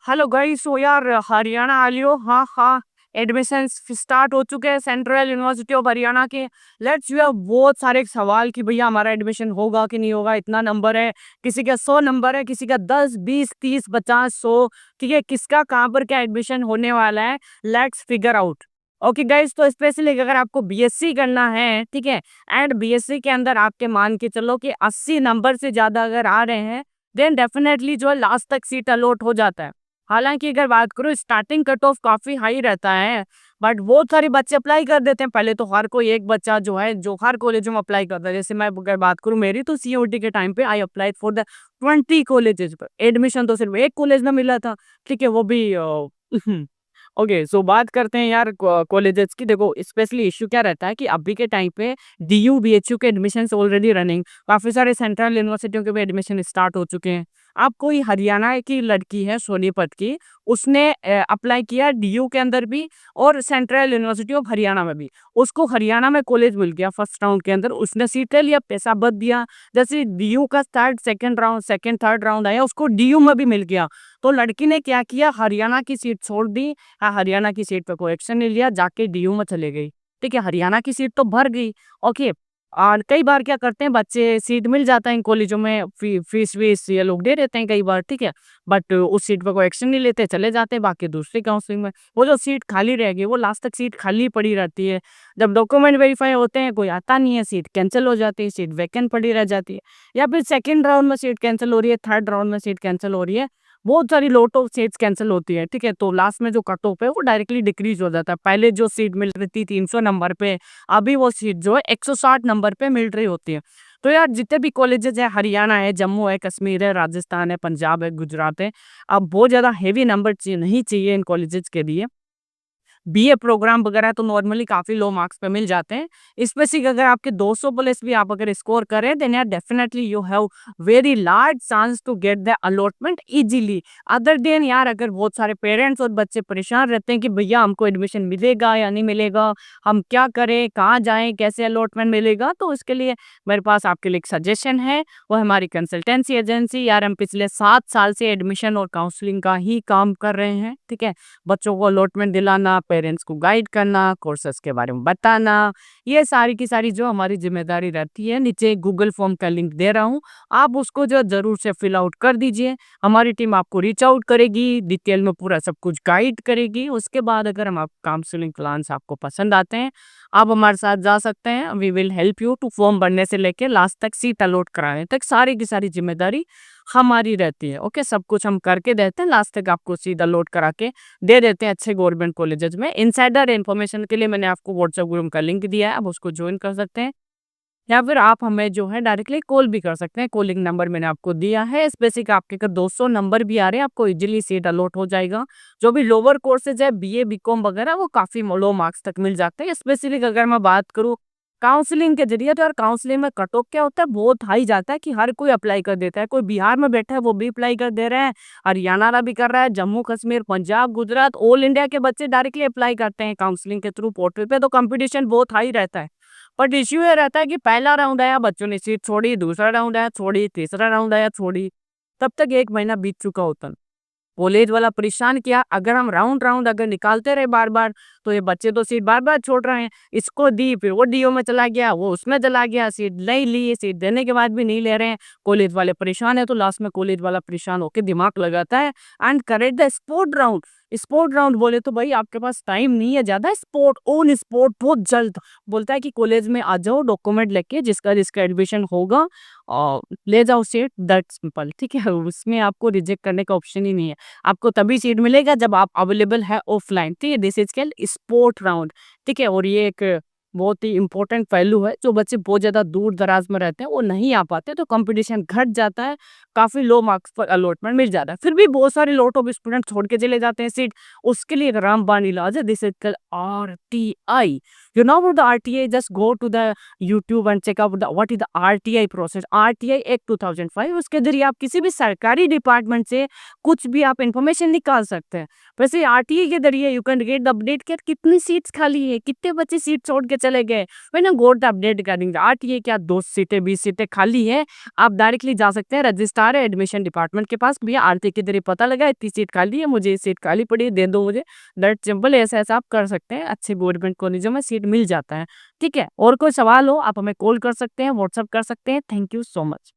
Hello guys. सो यार हरियाणा वालियो, हाँ हाँ, एडमिशंस स्टार्ट हो चुके हैं सेंट्रल यूनिवर्सिटी ऑफ हरियाणा के। लेट्स यू हैव बहुत सारे सवाल कि भैया हमारा एडमिशन होगा कि नहीं होगा। इतना नंबर है, किसी का 100 नंबर है, किसी का 10 20 30 50 100। ठीक है, किसका कहाँ पर क्या एडमिशन होने वाला है, let's figure out. Okay guys, तो स्पेशली अगर आपको बीएससी करना है, ठीक है, एंड बीएससी के अंदर आपके मान के चलो कि 80 नंबर से ज्यादा अगर आ रहे हैं, देन डेफिनेटली जो है लास्ट तक सीट अलॉट हो जाता है। हालांकि अगर बात करो, स्टार्टिंग कट ऑफ काफी हाई रहता है, बट बहुत सारे बच्चे अप्लाई कर देते हैं। पहले तो हर कोई एक बच्चा जो है जो हर कॉलेज में अप्लाई करता है। जैसे मैं अगर बात करूं मेरी, तो सीओटी के टाइम पे I applied for the 20 colleges पर। एडमिशन तो सिर्फ एक कॉलेज में मिला था, ठीक है, वो भी ओके। सो बात करते हैं यार कॉलेजेस की। देखो स्पेशली इश्यू क्या रहता है कि अभी के टाइम पे डीयू बीएचयू के एडमिशन ऑलरेडी रनिंग, काफी सारे सेंट्रल यूनिवर्सिटियों के भी एडमिशन स्टार्ट हो चुके हैं। अब कोई हरियाणा की लड़की है सोनीपत की, उसने अप्लाई किया डीयू के अंदर भी और सेंट्रल यूनिवर्सिटी ऑफ हरियाणा में भी। उसको हरियाणा में कॉलेज मिल गया फर्स्ट राउंड के अंदर, उसने सीट ले लिया, पैसा बच दिया। जैसे डीयू का third second round, second third round आया, उसको डीयू में भी मिल गया। तो लड़की ने क्या किया, हरियाणा की सीट छोड़ दी। हरियाणा की सीट पे कोई एक्शन नहीं लिया, जाके डीयू में चले गई। ठीक है, हरियाणा की सीट तो भर गई। ओके। और कई बार क्या करते हैं बच्चे, सीट मिल जाता है इन कॉलेजों में, फीस वीस ये लोग दे देते हैं कई बार, ठीक है, बट उस सीट पर कोई एक्शन नहीं लेते, चले जाते हैं बाकी दूसरी काउंसलिंग में। वो जो सीट खाली रहेगी वो लास्ट तक सीट खाली पड़ी रहती है। जब डॉक्यूमेंट वेरीफाई होते हैं कोई आता नहीं है, सीट कैंसिल हो जाती है, सीट वैकेंट पड़ी रह जाती है। या फिर सेकंड राउंड में सीट कैंसिल हो रही है, थर्ड राउंड में सीट कैंसिल हो रही है, बहुत सारी लॉट ऑफ सीट्स कैंसिल होती है। ठीक है, तो लास्ट में जो कट ऑफ है वो डायरेक्टली डिक्रीज हो जाता है। पहले जो सीट मिल रही थी 300 नंबर पे, अभी वो सीट जो है 160 नंबर पे मिल रही होती है। तो यार जितने भी कॉलेजेस है, हरियाणा है, जम्मू है, कश्मीर है, राजस्थान है, पंजाब है, गुजरात है, अब बहुत ज्यादा हेवी नंबर नहीं चाहिए इन कॉलेजेस के लिए। बीए प्रोग्राम वगैरह तो नॉर्मली काफी लो मार्क्स पे मिल जाते हैं। स्पेसिफिक अगर आपके 200 प्लस भी आप अगर स्कोर करें, देन यार definitely you have very large chance to get the allotment easily. Other than यार अगर बहुत सारे पेरेंट्स और बच्चे परेशान रहते हैं कि भैया हमको एडमिशन मिलेगा या नहीं मिलेगा, हम क्या करें, कहाँ जाएं, कैसे अलॉटमेंट मिलेगा, तो इसके लिए मेरे पास आपके लिए एक सजेशन है। वो हमारी कंसल्टेंसी एजेंसी। यार हम पिछले 7 साल से एडमिशन और काउंसलिंग का ही काम कर रहे हैं। ठीक है, बच्चों को अलॉटमेंट दिलाना, पेरेंट्स को गाइड करना, कोर्सेज के बारे में बताना, ये सारी की सारी जो हमारी जिम्मेदारी रहती है। नीचे गूगल फॉर्म का लिंक दे रहा हूँ, आप उसको जो जरूर से फिल आउट कर दीजिए। हमारी टीम आपको रीच आउट करेगी, डिटेल में पूरा सब कुछ गाइड करेगी। उसके बाद अगर हम आप काउंसलिंग प्लान्स आपको पसंद आते हैं, आप हमारे साथ जा सकते हैं। We will help you to form भरने से लेके लास्ट तक सीट अलॉट कराने तक सारी की सारी जिम्मेदारी हमारी रहती है। ओके, सब कुछ हम करके देते हैं, लास्ट तक आपको सीट अलॉट करा के दे देते हैं अच्छे गवर्नमेंट कॉलेजेस में। इनसाइडर इन्फॉर्मेशन के लिए मैंने आपको व्हाट्सएप ग्रुप का लिंक दिया है, आप उसको ज्वाइन कर सकते हैं। या फिर आप हमें जो है डायरेक्टली कॉल भी कर सकते हैं। कॉलिंग नंबर मैंने आपको दिया है। स्पेसिफिक आपके अगर 200 नंबर भी आ रहे हैं, आपको इजीली सीट अलॉट हो जाएगा। जो भी लोअर कोर्सेज है, बीए बीकॉम वगैरह, वो काफी लो मार्क्स तक मिल जाते हैं। स्पेसिफिक अगर मैं बात करूँ काउंसलिंग के जरिए, तो यार काउंसलिंग में कट ऑफ क्या होता है, बहुत हाई जाता है कि हर कोई अप्लाई कर देता है। कोई बिहार में बैठा है वो भी अप्लाई कर दे रहे हैं, हरियाणा वाला भी कर रहा है, जम्मू कश्मीर, पंजाब, गुजरात, ऑल इंडिया के बच्चे डायरेक्टली अप्लाई करते हैं काउंसलिंग के थ्रू पोर्टल पे। तो कंपटीशन बहुत हाई रहता है। बट इश्यू ये रहता है कि पहला राउंड आया, बच्चों ने सीट छोड़ी, दूसरा राउंड आया छोड़ी, तीसरा राउंड आया छोड़ी, तब तक 1 महीना बीत चुका होता है। कॉलेज वाला परेशान किया। अगर हम राउंड राउंड अगर निकालते रहे बार बार, तो ये बच्चे तो सीट बार बार छोड़ रहे हैं। इसको दी, फिर वो डीओ में चला गया, वो उसमें चला गया, सीट नहीं ली, सीट देने के बाद भी नहीं ले रहे हैं। कॉलेज वाले परेशान है, तो लास्ट में कॉलेज वाला परेशान होकर दिमाग लगाता है and correct the sport round. Sport round बोले तो भाई आपके पास टाइम नहीं है ज्यादा, स्पोर्ट ऑन स्पोर्ट बहुत जल्द बोलता है कि कॉलेज में आ जाओ, डॉक्यूमेंट लेके जिसका जिसका एडमिशन होगा और ले जाओ सीट, दैट सिंपल। ठीक है, उसमें आपको रिजेक्ट करने का ऑप्शन ही नहीं है। आपको तभी सीट मिलेगा जब आप अवेलेबल है ऑफलाइन। ठीक है, this is called sport round. ठीक है, और ये एक बहुत ही इंपॉर्टेंट पहलू है। जो बच्चे बहुत ज्यादा दूर दराज में रहते हैं वो नहीं आ पाते, तो कंपटीशन घट जाता है, काफी लो मार्क्स पर अलॉटमेंट मिल जाता है। फिर भी बहुत सारे लॉट ऑफ स्टूडेंट छोड़ के चले जाते हैं सीट। उसके लिए एक रामबाण इलाज है, this is called RTI. You know about the RTI? Just go to the YouTube and check out the what is the RTI process. RTI act 2005, उसके जरिए आप किसी भी सरकारी डिपार्टमेंट से कुछ भी आप इंफॉर्मेशन निकाल सकते हैं। वैसे आरटीआई के जरिए you can get the update कि कितनी सीट्स खाली है, कितने बच्चे सीट छोड़ के चले गए, मैंने गोट अपडेट करेंगे 8 ये क्या 2 सीटें 20 सीटें खाली है, आप डायरेक्टली जा सकते हैं रजिस्ट्रार है एडमिशन डिपार्टमेंट के पास, भैया आरती के जरिए पता लगा इतनी सीट खाली है, मुझे ये सीट खाली पड़ी है, दे दो मुझे। दैट सिंपल, ऐसा ऐसा आप कर सकते हैं, अच्छे गवर्नमेंट कॉलेजों में सीट मिल जाता है। ठीक है, और कोई सवाल हो आप हमें कॉल कर सकते हैं, व्हाट्सअप कर सकते हैं। Thank you so much.